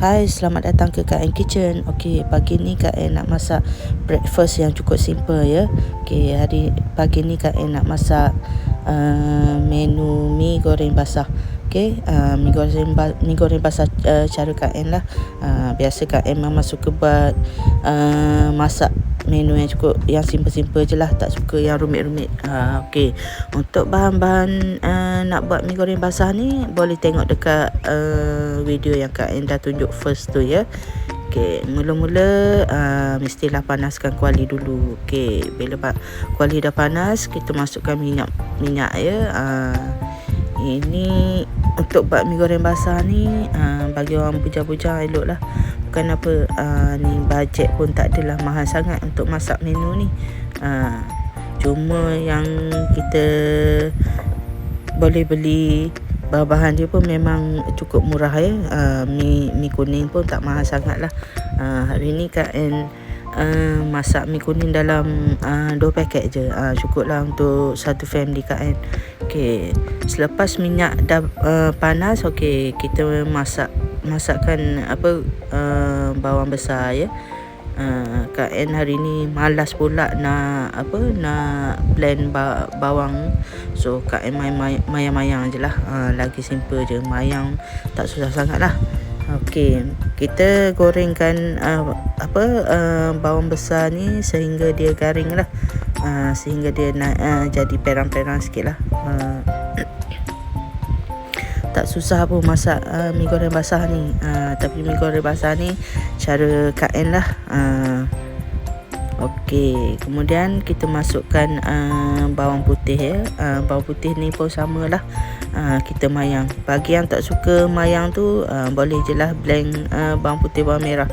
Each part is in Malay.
Hai, selamat datang ke KN Kitchen. Okey, pagi ni KN nak masak breakfast yang cukup simple ya. Okey, pagi ni KN nak masak menu mi goreng basah. Okey, mi goreng basah cara KN lah. Biasa KN memang suka buat masak menu yang cukup yang simple-simple je lah, tak suka yang rumit-rumit. Okey, untuk bahan-bahan nak buat mi goreng basah ni boleh tengok dekat video yang Kak En dah tunjuk first tu ya. Okey, mula-mula mestilah panaskan kuali dulu. Okey, bila kuali dah panas, kita masukkan minyak ya. Ini untuk buat mi goreng basah ni bagi orang bujang-bujang elok lah. Bukan apa, ni bajet pun tak adalah mahal sangat untuk masak menu ni. Cuma yang kita boleh beli bahan-bahan dia pun memang cukup murah ya. Mi kuning pun tak mahal sangat lah. Hari ni Kak En masak mi kuning dalam 2 paket je. Cukup lah untuk satu family Kak En. Okey, selepas minyak dah panas, okey, kita masakkan bawang besar ya. Kak En hari ni malas pula nak blend bawang. So Kak En mayang-mayang je lah. Lagi simple je, mayang tak susah sangat lah. Okey, kita gorengkan bawang besar ni sehingga dia garing lah. Sehingga dia jadi perang-perang sikit lah. Tak susah pun masak mi goreng basah ni. Tapi mi goreng basah ni cara Kak En lah. Okey, kemudian kita masukkan bawang putih ya. Bawang putih ni pun samalah. Kita mayang. Bagi yang tak suka mayang tu boleh je lah blend bawang putih bawang merah.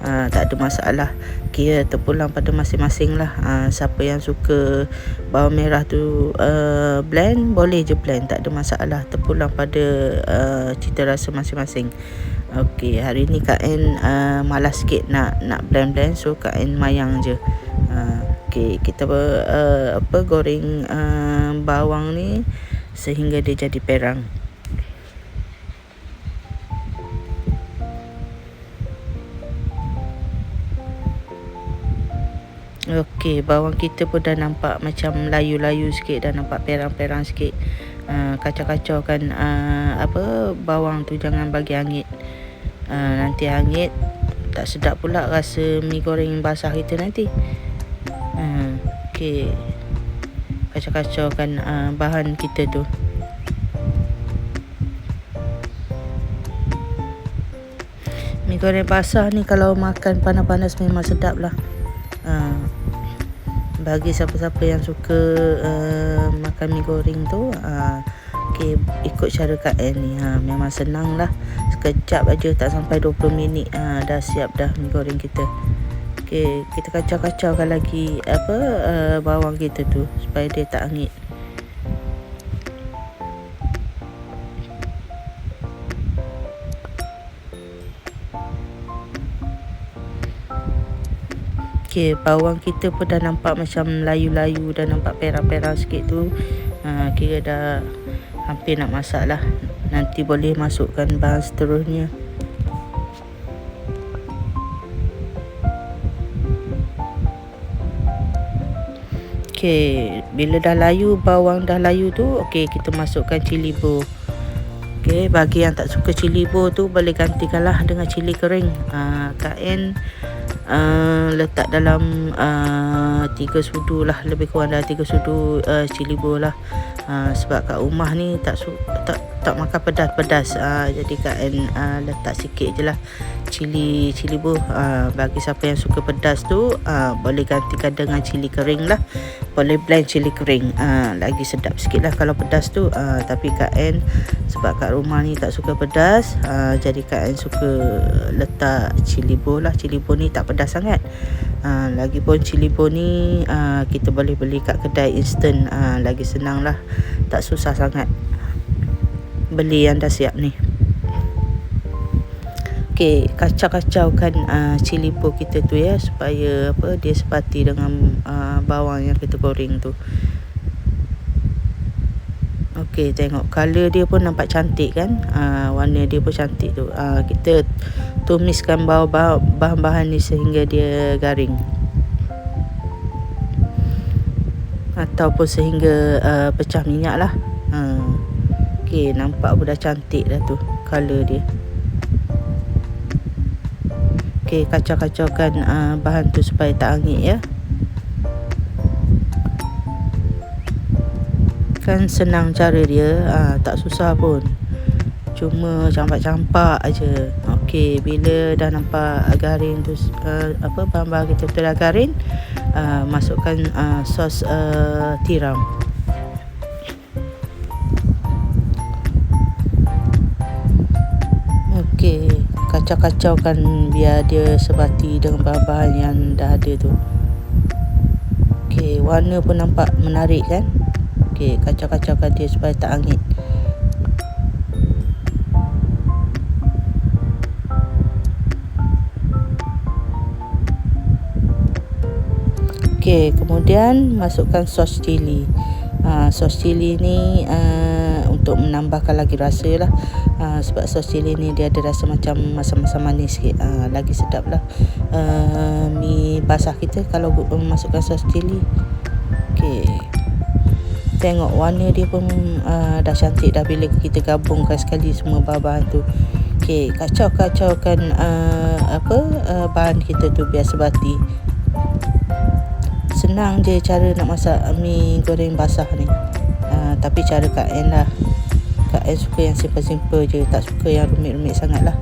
Tak ada masalah. Kira terpulang pada masing-masing lah. Siapa yang suka bawang merah tu blend, boleh je blend, tak ada masalah. Terpulang pada cita rasa masing-masing. Okey, hari ni Kak En malas sikit nak blend-blend, so Kak En mayang je. Okey, kita goreng bawang ni sehingga dia jadi perang. Okey, bawang kita pun dah nampak macam layu-layu sikit, dah nampak perang-perang sikit. Kacau-kacaukan bawang tu, jangan bagi hangit. Nanti hangit tak sedap pula rasa mi goreng basah kita nanti. Okey, kacau-kacaukan bahan kita tu. Mi goreng basah ni kalau makan panas-panas memang sedap lah. Bagi siapa-siapa yang suka makan mi goreng tu, okey, ikut cara Kak En ni. Memang senang lah. Sekejap aja, tak sampai 20 minit dah siap dah mi goreng kita. Okey, kita kacau-kacaukan lagi bawang kita tu supaya dia tak hangit. Okey, bawang kita pun dah nampak macam layu-layu, dah nampak perang-perang sikit tu. Kira dah hampir nak masak lah. Nanti boleh masukkan bahan seterusnya. Okey, bila dah layu, bawang dah layu tu, okey, kita masukkan cili bo. Okey, bagi yang tak suka cili bo tu boleh gantikanlah dengan cili kering. Kak En letak dalam 3 sudu lah, lebih kurang dah 3 sudu cili bo lah. Sebab kat rumah ni tak makan pedas-pedas, jadi Kak En letak sikit je lah cili bo. Bagi siapa yang suka pedas tu boleh gantikan dengan cili kering lah. Boleh blend cili kering, lagi sedap sikit lah kalau pedas tu. Tapi Kak En sebab kat rumah ni tak suka pedas, jadi Kak En suka letak cili bo lah. Cili bo ni tak pedas sangat. Lagipun cili bo ni kita boleh beli kat kedai instant. Lagi senang lah, tak susah sangat beli yang dah siap ni. Okey, kacau-kacaukan cili bo kita tu ya, supaya dia sepati dengan bawang yang kita goreng tu. Okey, tengok color dia pun nampak cantik kan. Warna dia pun cantik tu. Kita tumiskan bahan-bahan ni sehingga dia garing, ataupun sehingga pecah minyak lah. Okay, nampak pun dah cantik dah tu colour dia. Okay, kacau-kacaukan bahan tu supaya tak hangit ya. Kan senang cara dia, tak susah pun, cuma campak-campak aja. Okey, bila dah nampak garing tu, bahan-bahan kita tu dah garing, masukkan sos tiram. Okey, kacau-kacaukan biar dia sebati dengan bahan-bahan yang dah ada tu. Okey, warna pun nampak menarik kan. Okey, kacau-kacaukan dia supaya tak hangit. Okey, kemudian masukkan sos cili. Sos cili ni untuk menambahkan lagi rasa lah. Sebab sos cili ni dia ada rasa macam masam-masam manis sikit. Lagi sedap lah mi basah kita kalau masukkan sos cili. Okey, tengok warna dia pun dah cantik dah bila kita gabungkan sekali semua bahan-bahan tu. Okey, kacau-kacaukan bahan kita tu biar sebati. Senang je cara nak masak mi goreng basah ni. Tapi cara Kak En lah, Kak En suka yang simple-simple je, tak suka yang rumit-rumit sangat lah.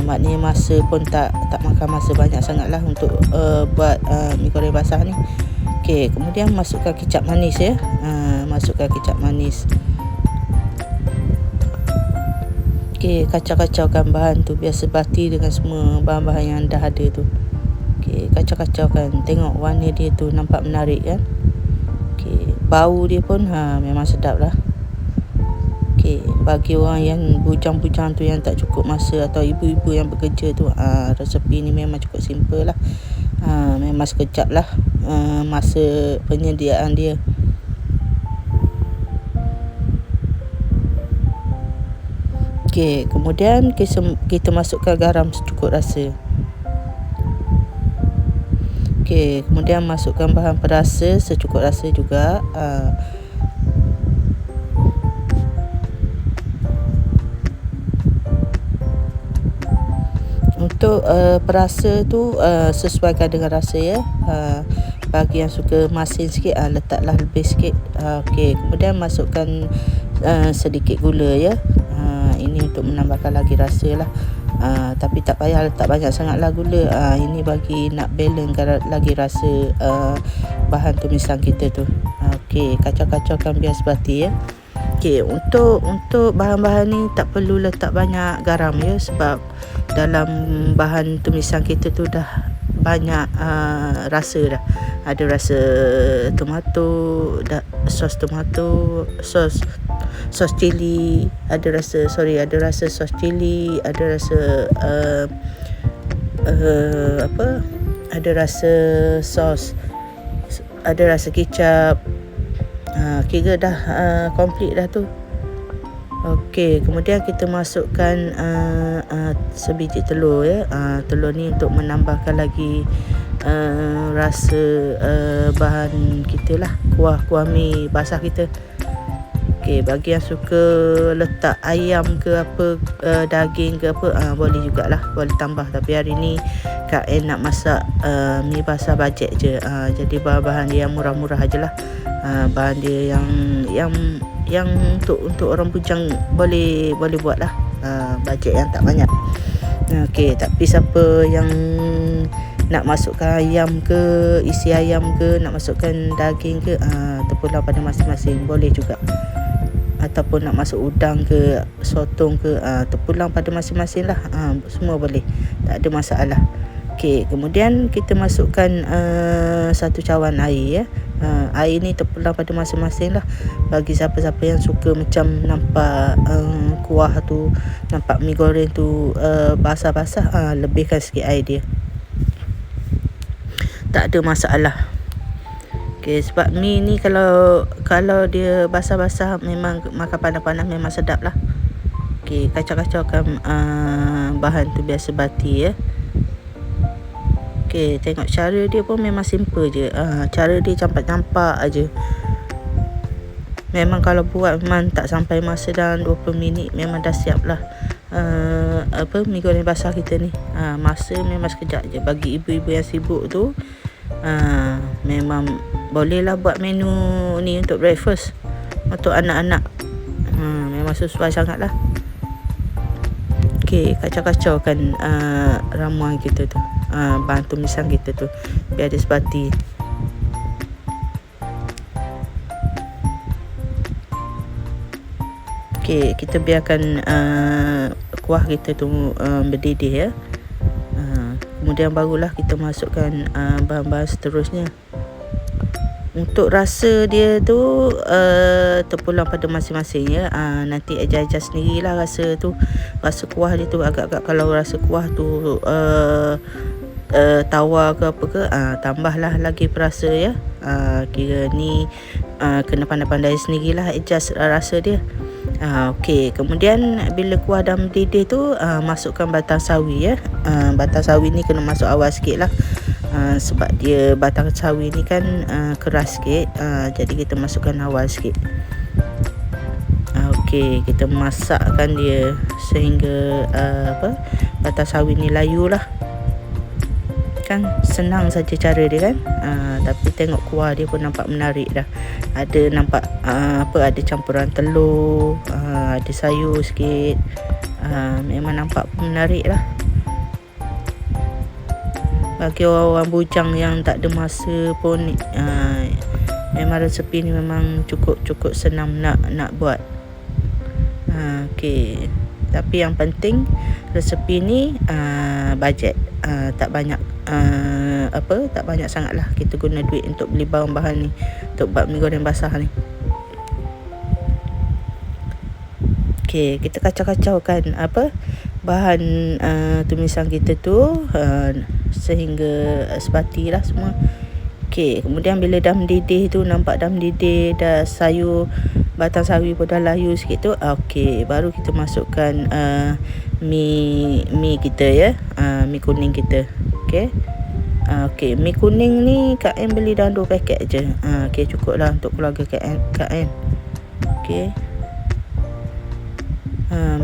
Maknanya masa pun tak makan masa banyak sangat lah untuk buat mi goreng basah ni. Okey, kemudian masukkan kicap manis ya. Masukkan kicap manis. Okey, kacau-kacaukan bahan tu biar sebati dengan semua bahan-bahan yang dah ada tu. Okey, kacau-kacaukan. Tengok warna dia tu nampak menarik kan. Okey, bau dia pun memang sedap lah. Okey, bagi orang yang bujang-bujang tu yang tak cukup masa, atau ibu-ibu yang bekerja tu, resepi ni memang cukup simple lah. Memang sekejap lah masa penyediaan dia. Okey, kemudian kita masukkan garam secukup rasa. Okey, kemudian masukkan bahan perasa secukup rasa juga. Untuk perasa tu sesuaikan dengan rasa ya. Bagi yang suka masin sikit, letaklah lebih sikit. Okey, kemudian masukkan sedikit gula ya. Ini untuk menambahkan lagi rasa lah. Tapi tak payah letak banyak sangat lah gula. Ini bagi nak balance lagi rasa bahan tumisan kita tu. Okey, kacau-kacaukan biar sebati ya. Okey, untuk bahan-bahan ni tak perlu letak banyak garam ya, sebab dalam bahan tumisan kita tu dah banyak rasa dah. Ada rasa tomato, sos tomato, sos cili, ada rasa sos cili, ada rasa ada rasa sos, ada rasa kicap. Kira dah komplit dah tu. Okey, kemudian kita masukkan sebiji telur ya. Telur ni untuk menambahkan lagi rasa bahan kita lah, kuah mi basah kita. Okey, bagi yang suka letak ayam ke apa, daging ke apa, boleh jugalah, boleh tambah. Tapi hari ni Kak En nak masak mi basah bajet je. Jadi bahan-bahan dia yang murah-murah ajalah. Bahan dia yang untuk orang bujang boleh buat lah. Bajet yang tak banyak. Okey, tapi siapa yang nak masukkan ayam ke, isi ayam ke, nak masukkan daging ke, terpulang pada masing-masing, boleh juga. Ataupun nak masuk udang ke, sotong ke, terpulang pada masing-masing lah. Semua boleh, tak ada masalah. Okey, kemudian kita masukkan 1 cawan air ya. Air ni terpulang pada masing-masing lah. Bagi siapa-siapa yang suka macam nampak kuah tu, nampak mi goreng tu basah-basah, lebihkan sikit air dia, tak ada masalah. Okey, sebab mi ni kalau dia basah-basah, memang makan panas-panas memang sedap lah. Okey, kacau-kacaukan bahan tu biasa bati ya. Okey, tengok cara dia pun memang simple je. Cara dia campak-campak aja. Memang kalau buat memang tak sampai masa dalam 20 minit memang dah siap lah mi goreng basah kita ni. Masa memang sekejap je. Bagi ibu-ibu yang sibuk tu memang bolehlah buat menu ni untuk breakfast untuk anak-anak. Memang sesuai sangat lah. Okey, kacau-kacaukan ramuan kita tu, bahan tumisan kita tu biar dia sebati. Okey, kita biarkan kuah kita tu mendidih ya. Kemudian barulah kita masukkan bahan-bahan seterusnya. Untuk rasa dia tu terpulang pada masing-masing ya. Nanti adjust sendirilah rasa tu. Rasa kuah dia tu agak-agak, kalau rasa kuah tu tawar ke apa ke, tambahlah lagi perasa ya. Kira ni kena pandai-pandai sendirilah adjust rasa dia. Okey, kemudian bila kuah dah mendidih tu masukkan batang sawi ya. Batang sawi ni kena masuk awal sikit lah. Sebab dia batang sawi ni kan keras sikit, jadi kita masukkan awal sikit. Okey, kita masakkan dia sehingga batang sawi ni layu lah. Kan senang saja cara dia kan. Tapi tengok kuah dia pun nampak menarik dah. Ada nampak ada campuran telur, ada sayur sikit. Memang nampak menarik lah. Bagi orang bujang yang tak ada masa pun memang resepi ni memang cukup senang nak buat. Okey, tapi yang penting resepi ni bajet, tak banyak tak banyak sangat lah kita guna duit untuk beli bahan-bahan ni untuk buat mi goreng basah ni. Okey, kita kacau-kacaukan bahan tumisan kita tu sehingga sebati lah semua. Okey, kemudian bila dah mendidih tu, nampak dah mendidih, dah sayur batang sawi pun dah layu sikit tu, okey, baru kita masukkan mi kita ya, mi kuning kita. Okey. Okey, mi kuning ni Kak N beli dalam 2 paket je. Okey, cukup lah untuk keluarga Kak N. Okey.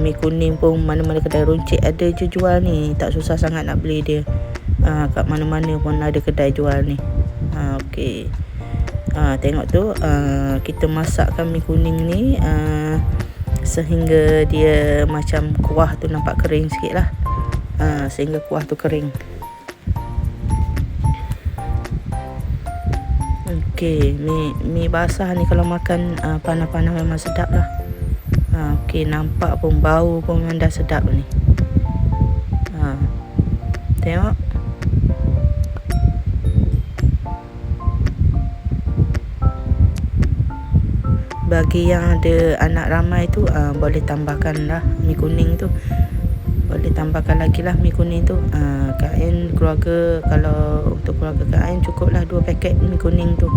Mi kuning pun mana-mana kedai runcit ada je jual ni, tak susah sangat nak beli dia. Kat mana-mana pun ada kedai jual ni. Okey. Tengok tu, kita masakkan mi kuning ni sehingga dia macam kuah tu nampak kering sikit lah. Sehingga kuah tu kering. Okey, mi basah ni kalau makan panas-panas memang sedap lah. Okey, nampak pun bau pun memang dah sedap ni. Tengok. Bagi yang ada anak ramai tu boleh tambahkan lah mi kuning tu. Boleh tambahkan lagi lah mi kuning tu. Kak N keluarga, kalau untuk keluarga Kak N cukup lah 2 paket mi kuning tu.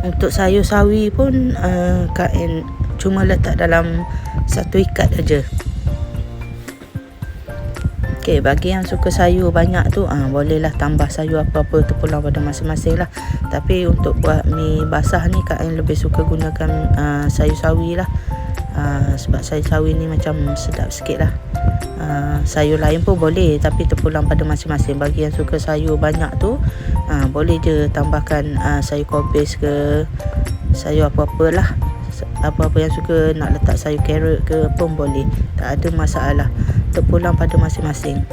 Untuk sayur sawi pun Kak N cuma letak dalam satu ikat aja. Okey, bagi yang suka sayur banyak tu bolehlah tambah sayur apa-apa tu pulang pada masing-masing lah. Tapi untuk buat mi basah ni Kak N lebih suka gunakan sayur sawi lah. Sebab sayur sawi ni macam sedap sikit lah. Sayur lain pun boleh, tapi terpulang pada masing-masing. Bagi yang suka sayur banyak tu boleh je tambahkan sayur kobis ke, sayur apa-apa lah. Apa-apa yang suka nak letak sayur carrot ke pun boleh, tak ada masalah, terpulang pada masing-masing.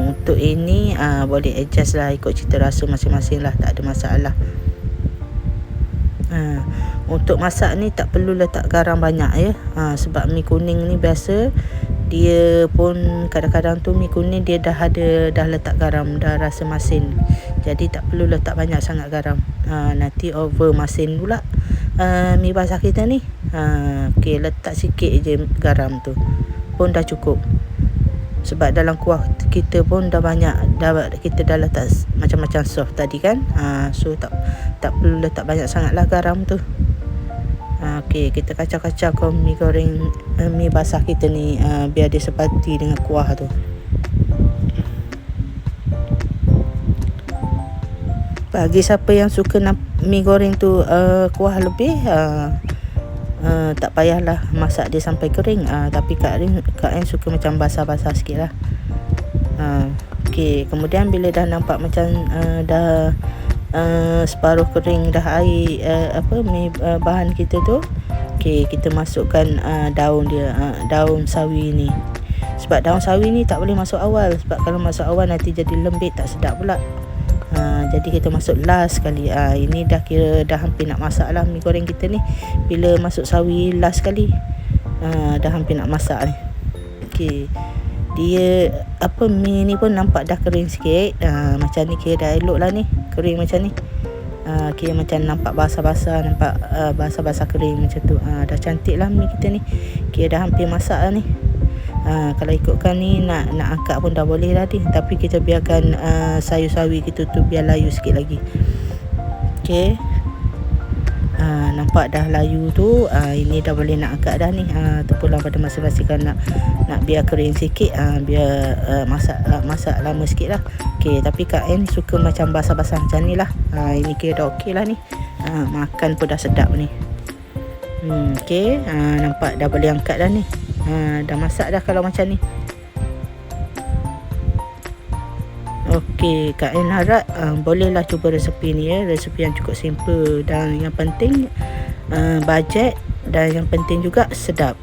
Untuk ini boleh adjust lah ikut cita rasa masing-masing lah, tak ada masalah. Untuk masak ni tak perlu letak garam banyak ya. Sebab mi kuning ni biasa dia pun kadang-kadang tu mi kuning dia dah letak garam, dah rasa masin. Jadi tak perlu letak banyak sangat garam. Nanti over masin pula mi basah kita ni. Okey, letak sikit je garam tu pun dah cukup. Sebab dalam kuah kita pun dah banyak, kita dah letak macam-macam sos tadi kan. So tak perlu letak banyak sangat lah garam tu. Okey, kita kacau-kacaukan mi goreng mi basah kita ni biar dia sepati dengan kuah tu. Bagi siapa yang suka mi goreng tu kuah lebih, tak payahlah masak dia sampai kering. Tapi Kak Ain suka macam basah-basah sikit lah. Okey, kemudian bila dah nampak macam dah separuh kering dah air mi bahan kita tu, okey, kita masukkan daun dia, daun sawi ni. Sebab daun sawi ni tak boleh masuk awal, sebab kalau masuk awal nanti jadi lembik, tak sedap pula. Jadi kita masuk last sekali. Ini dah kira dah hampir nak masak lah mi goreng kita ni. Bila masuk sawi last sekali, dah hampir nak masak ni. Okey, dia mi ni pun nampak dah kering sikit. Macam ni kira dah elok lah ni, kering macam ni. Kira macam nampak basah-basah, nampak basah-basah kering macam tu. Dah cantik lah mi kita ni, kira dah hampir masak lah ni. Kalau ikutkan ni nak angkat pun dah boleh lah ni, tapi kita biarkan sayur sawi kita tu biar layu sikit lagi. Okey, nampak dah layu tu, ini dah boleh nak angkat dah ni. Terpulang pada masing-masing kan nak biar kering sikit, biar masak lama sikit lah. Okey, tapi Kak Ain suka macam basah-basah macam ni lah. Ini kira dah okey lah ni, makan pun dah sedap ni. Okey, nampak dah boleh angkat dah ni. Dah masak dah kalau macam ni. Okey, Kak Ain harap bolehlah cuba resepi ni ya. Resepi yang cukup simple dan yang penting bajet, dan yang penting juga sedap.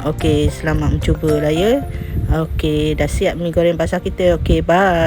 Okey, selamat mencuba lah ya. Okey, dah siap mi goreng basah kita. Okey, bye.